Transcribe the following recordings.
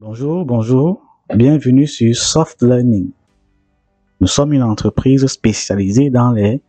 Bonjour, bienvenue sur Soft Learning. Nous sommes une entreprise spécialisée dans les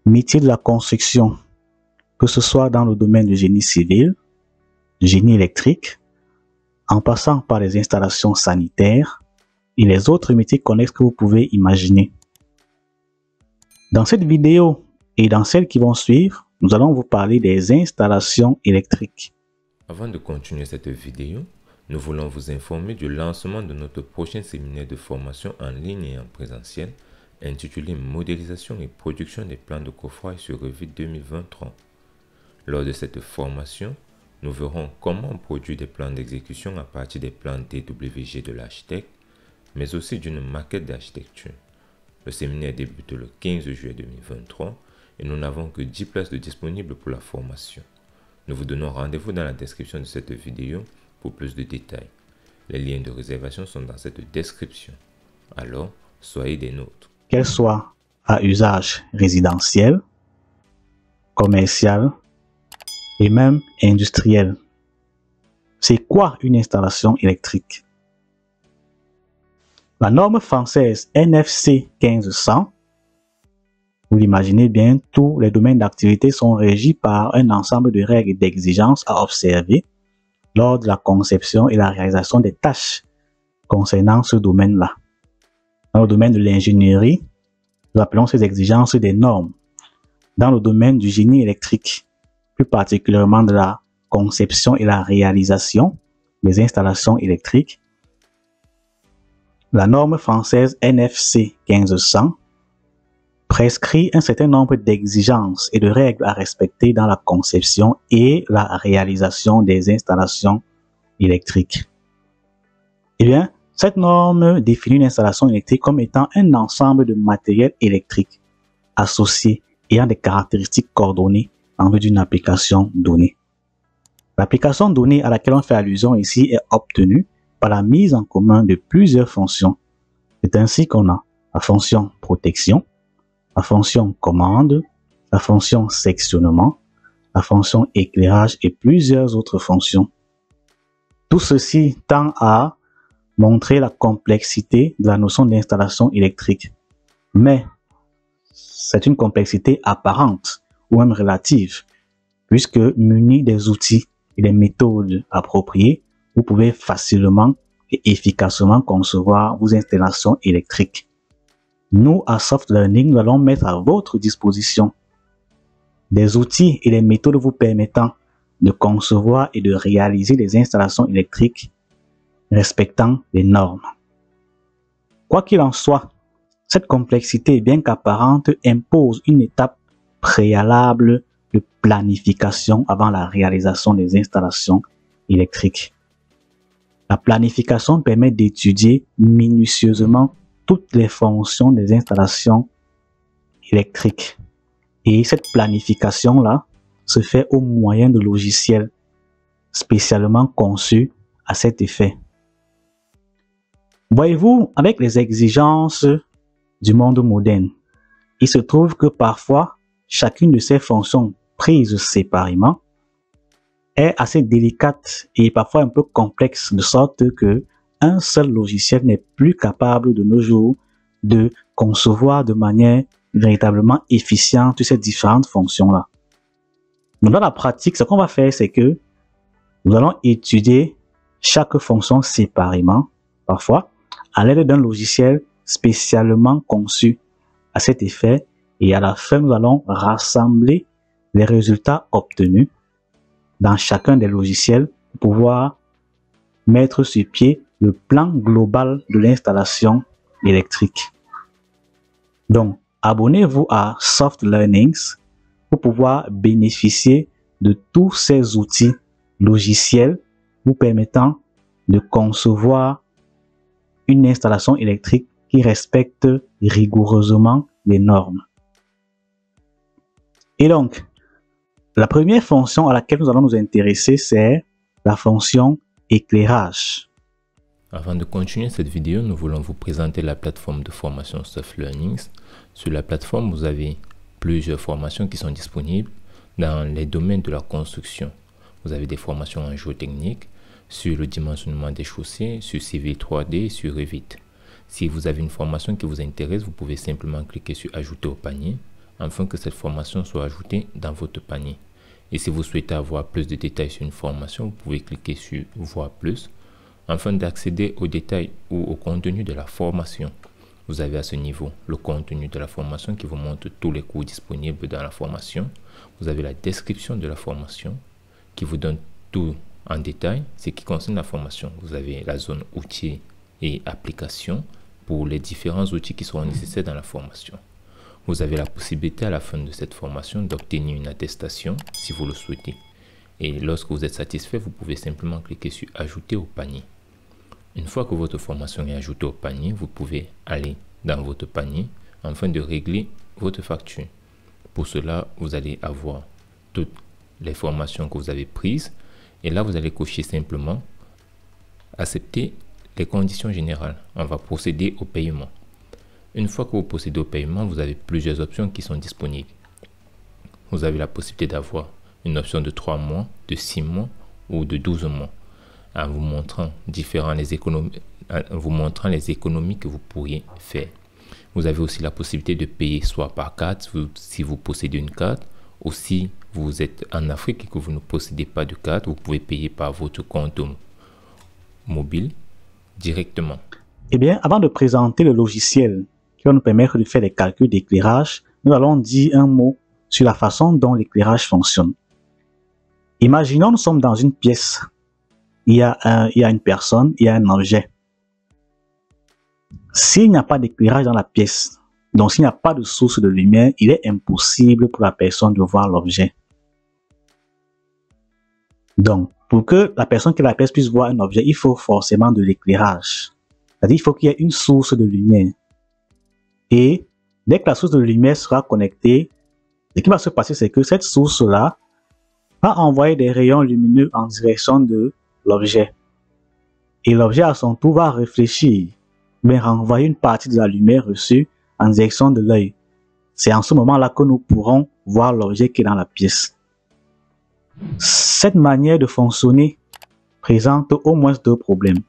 métiers de la construction, que ce soit dans le domaine du génie civil, du génie électrique, en passant par les installations sanitaires et les autres métiers connexes que vous pouvez imaginer. Dans cette vidéo et dans celles qui vont suivre, nous allons vous parler des installations électriques. Avant de continuer cette vidéo, nous voulons vous informer du lancement de notre prochain séminaire de formation en ligne et en présentiel intitulé Modélisation et production des plans de coffrage sur Revit 2023. Lors de cette formation, nous verrons comment on produit des plans d'exécution à partir des plans DWG de l'architecte, mais aussi d'une maquette d'architecture. Le séminaire débute le 15 juillet 2023 et nous n'avons que 10 places de disponibles pour la formation. Nous vous donnons rendez-vous dans la description de cette vidéo pour plus de détails. Les liens de réservation sont dans cette description. Alors, soyez des nôtres. Qu'elles soient à usage résidentiel, commercial et même industriel. C'est quoi une installation électrique? La norme française NFC 1500, vous l'imaginez bien, tous les domaines d'activité sont régis par un ensemble de règles et d'exigences à observer lors de la conception et la réalisation des tâches concernant ce domaine-là. Dans le domaine de l'ingénierie, nous appelons ces exigences des normes. Dans le domaine du génie électrique, plus particulièrement de la conception et la réalisation des installations électriques, la norme française NFC 1500 prescrit un certain nombre d'exigences et de règles à respecter dans la conception et la réalisation des installations électriques. Eh bien, cette norme définit une installation électrique comme étant un ensemble de matériel électrique associés ayant des caractéristiques coordonnées en vue d'une application donnée. L'application donnée à laquelle on fait allusion ici est obtenue par la mise en commun de plusieurs fonctions. C'est ainsi qu'on a la fonction protection, la fonction commande, la fonction sectionnement, la fonction éclairage et plusieurs autres fonctions. Tout ceci tend à montrer la complexité de la notion d'installation électrique. Mais c'est une complexité apparente ou même relative, puisque muni des outils et des méthodes appropriées, vous pouvez facilement et efficacement concevoir vos installations électriques. Nous, à Soft Learning, nous allons mettre à votre disposition des outils et des méthodes vous permettant de concevoir et de réaliser des installations électriques respectant les normes. Quoi qu'il en soit, cette complexité, bien qu'apparente, impose une étape préalable de planification avant la réalisation des installations électriques. La planification permet d'étudier minutieusement toutes les fonctions des installations électriques. Et cette planification-là se fait au moyen de logiciels spécialement conçus à cet effet. Voyez-vous, avec les exigences du monde moderne, il se trouve que parfois, chacune de ces fonctions prises séparément est assez délicate et parfois un peu complexe, de sorte que un seul logiciel n'est plus capable de nos jours de concevoir de manière véritablement efficiente ces différentes fonctions-là. Donc dans la pratique, ce qu'on va faire, c'est que nous allons étudier chaque fonction séparément, parfois, à l'aide d'un logiciel spécialement conçu à cet effet, et à la fin, nous allons rassembler les résultats obtenus dans chacun des logiciels pour pouvoir mettre sur pied le plan global de l'installation électrique. Donc, abonnez-vous à Soft Learnings pour pouvoir bénéficier de tous ces outils logiciels vous permettant de concevoir une installation électrique qui respecte rigoureusement les normes. Et donc, la première fonction à laquelle nous allons nous intéresser, c'est la fonction éclairage. Avant de continuer cette vidéo, nous voulons vous présenter la plateforme de formation Soft Learnings. Sur la plateforme, vous avez plusieurs formations qui sont disponibles dans les domaines de la construction. Vous avez des formations en géotechnique, sur le dimensionnement des chaussées, sur Civil 3D, sur Revit. Si vous avez une formation qui vous intéresse, vous pouvez simplement cliquer sur ajouter au panier afin que cette formation soit ajoutée dans votre panier. Et si vous souhaitez avoir plus de détails sur une formation, vous pouvez cliquer sur voir plus afin d'accéder aux détails ou au contenu de la formation. Vous avez à ce niveau le contenu de la formation qui vous montre tous les cours disponibles dans la formation. Vous avez la description de la formation qui vous donne tout en détail ce qui concerne la formation. Vous avez la zone outils et applications pour les différents outils qui seront nécessaires dans la formation. Vous avez la possibilité à la fin de cette formation d'obtenir une attestation si vous le souhaitez. Et lorsque vous êtes satisfait, vous pouvez simplement cliquer sur ajouter au panier. Une fois que votre formation est ajoutée au panier, vous pouvez aller dans votre panier afin de régler votre facture. Pour cela, vous allez avoir toutes les formations que vous avez prises et là, vous allez cocher simplement accepter les conditions générales. On va procéder au paiement. Une fois que vous procédez au paiement, vous avez plusieurs options qui sont disponibles. Vous avez la possibilité d'avoir une option de 3 mois, de 6 mois ou de 12 mois. En vous montrant les économies que vous pourriez faire. Vous avez aussi la possibilité de payer soit par carte, si vous possédez une carte, ou si vous êtes en Afrique et que vous ne possédez pas de carte, vous pouvez payer par votre compte mobile directement. Eh bien, avant de présenter le logiciel qui va nous permettre de faire les calculs d'éclairage, nous allons dire un mot sur la façon dont l'éclairage fonctionne. Imaginons, nous sommes dans une pièce. Il y a une personne, il y a un objet. S'il n'y a pas d'éclairage dans la pièce, donc s'il n'y a pas de source de lumière, il est impossible pour la personne de voir l'objet. Donc, pour que la personne qui est dans la pièce puisse voir un objet, il faut forcément de l'éclairage. C'est-à-dire qu'il faut qu'il y ait une source de lumière. Et dès que la source de lumière sera connectée, ce qui va se passer, c'est que cette source-là va envoyer des rayons lumineux en direction de l'objet. Et l'objet à son tour va réfléchir, mais renvoyer une partie de la lumière reçue en direction de l'œil. C'est en ce moment-là que nous pourrons voir l'objet qui est dans la pièce. Cette manière de fonctionner présente au moins deux problèmes.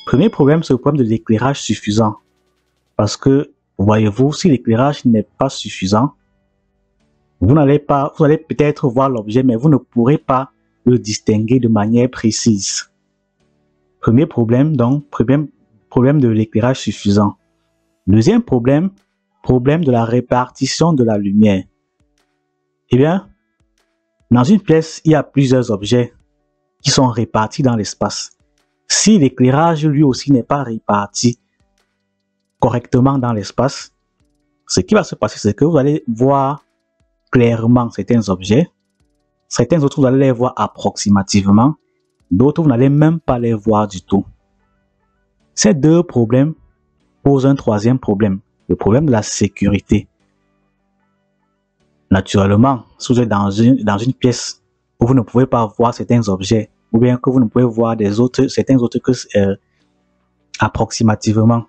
Premier problème, c'est le problème de l'éclairage suffisant. Parce que, voyez-vous, si l'éclairage n'est pas suffisant, vous allez peut-être voir l'objet, mais vous ne pourrez pas le distinguer de manière précise. Premier problème, donc, problème de l'éclairage suffisant. Deuxième problème de la répartition de la lumière. Eh bien, dans une pièce, il y a plusieurs objets qui sont répartis dans l'espace. Si l'éclairage lui aussi n'est pas réparti correctement dans l'espace, ce qui va se passer, c'est que vous allez voir clairement certains objets. Certains autres, vous allez les voir approximativement. D'autres, vous n'allez même pas les voir du tout. Ces deux problèmes posent un troisième problème, le problème de la sécurité. Naturellement, si vous êtes dans une pièce où vous ne pouvez pas voir certains objets, ou bien que vous ne pouvez voir certains autres que approximativement,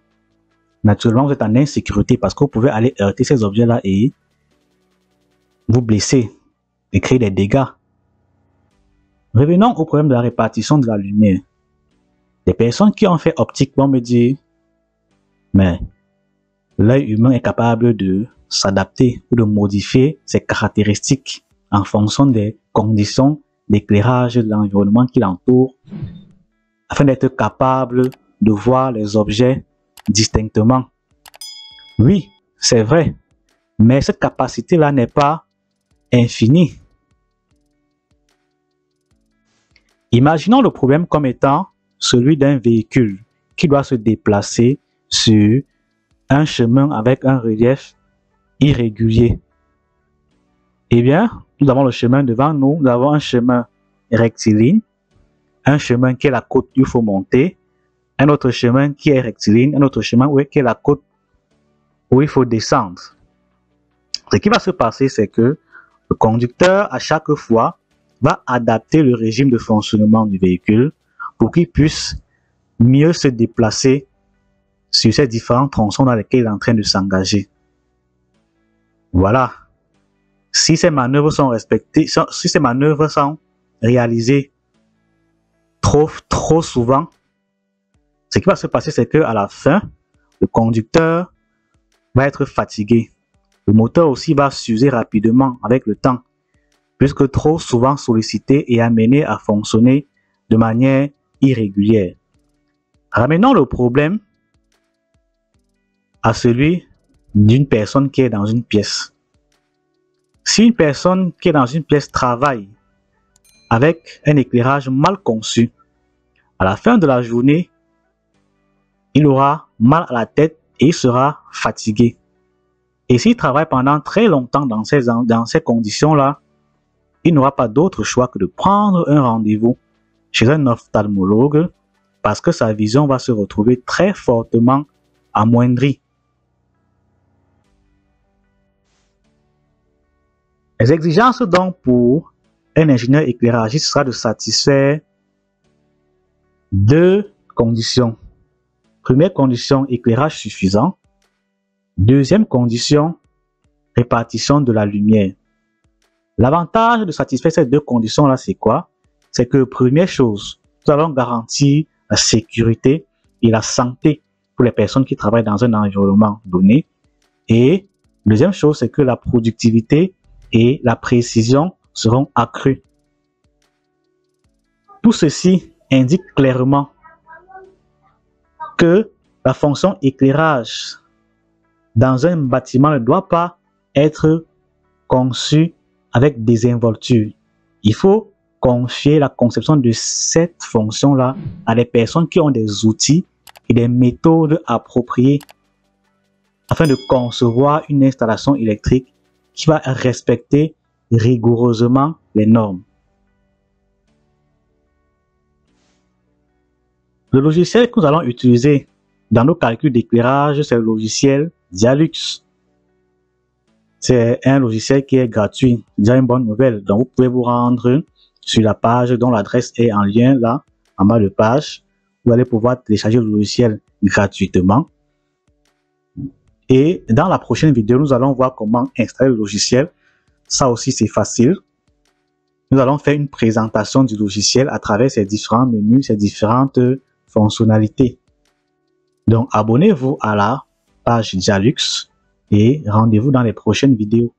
naturellement, vous êtes en insécurité parce que vous pouvez aller heurter ces objets-là et vous blesser et créer des dégâts. Revenons au problème de la répartition de la lumière. Les personnes qui ont fait optique vont me dire, mais l'œil humain est capable de s'adapter ou de modifier ses caractéristiques en fonction des conditions d'éclairage de l'environnement qui l'entoure, afin d'être capable de voir les objets distinctement. Oui, c'est vrai, mais cette capacité-là n'est pas infinie. Imaginons le problème comme étant celui d'un véhicule qui doit se déplacer sur un chemin avec un relief irrégulier. Eh bien, nous avons le chemin devant nous, nous avons un chemin rectiligne, un chemin qui est la côte où il faut monter, un autre chemin qui est rectiligne, un autre chemin qui est la côte où il faut descendre. Ce qui va se passer, c'est que le conducteur, à chaque fois, va adapter le régime de fonctionnement du véhicule pour qu'il puisse mieux se déplacer sur ces différents tronçons dans lesquels il est en train de s'engager. Voilà. Si ces manœuvres sont respectées, si ces manœuvres sont réalisées trop souvent, ce qui va se passer, c'est que à la fin, le conducteur va être fatigué. Le moteur aussi va s'user rapidement avec le temps, puisque trop souvent sollicité et amené à fonctionner de manière irrégulière. Ramenons le problème à celui d'une personne qui est dans une pièce. Si une personne qui est dans une pièce travaille avec un éclairage mal conçu, à la fin de la journée, il aura mal à la tête et il sera fatigué. Et s'il travaille pendant très longtemps dans ces conditions-là, il n'aura pas d'autre choix que de prendre un rendez-vous chez un ophtalmologue parce que sa vision va se retrouver très fortement amoindrie. Les exigences donc pour un ingénieur éclairagiste sera de satisfaire deux conditions. Première condition, éclairage suffisant. Deuxième condition, répartition de la lumière. L'avantage de satisfaire ces deux conditions-là, c'est quoi? C'est que première chose, nous allons garantir la sécurité et la santé pour les personnes qui travaillent dans un environnement donné. Et deuxième chose, c'est que la productivité et la précision seront accrues. Tout ceci indique clairement que la fonction éclairage dans un bâtiment ne doit pas être conçue avec désinvolture. Il faut confier la conception de cette fonction-là à des personnes qui ont des outils et des méthodes appropriées afin de concevoir une installation électrique qui va respecter rigoureusement les normes. Le logiciel que nous allons utiliser dans nos calculs d'éclairage, c'est le logiciel Dialux. C'est un logiciel qui est gratuit. C'est déjà une bonne nouvelle. Donc, vous pouvez vous rendre sur la page dont l'adresse est en lien là, en bas de page. Vous allez pouvoir télécharger le logiciel gratuitement. Et dans la prochaine vidéo, nous allons voir comment installer le logiciel. Ça aussi, c'est facile. Nous allons faire une présentation du logiciel à travers ses différents menus, ses différentes fonctionnalités. Donc, abonnez-vous à la page Dialux et rendez-vous dans les prochaines vidéos.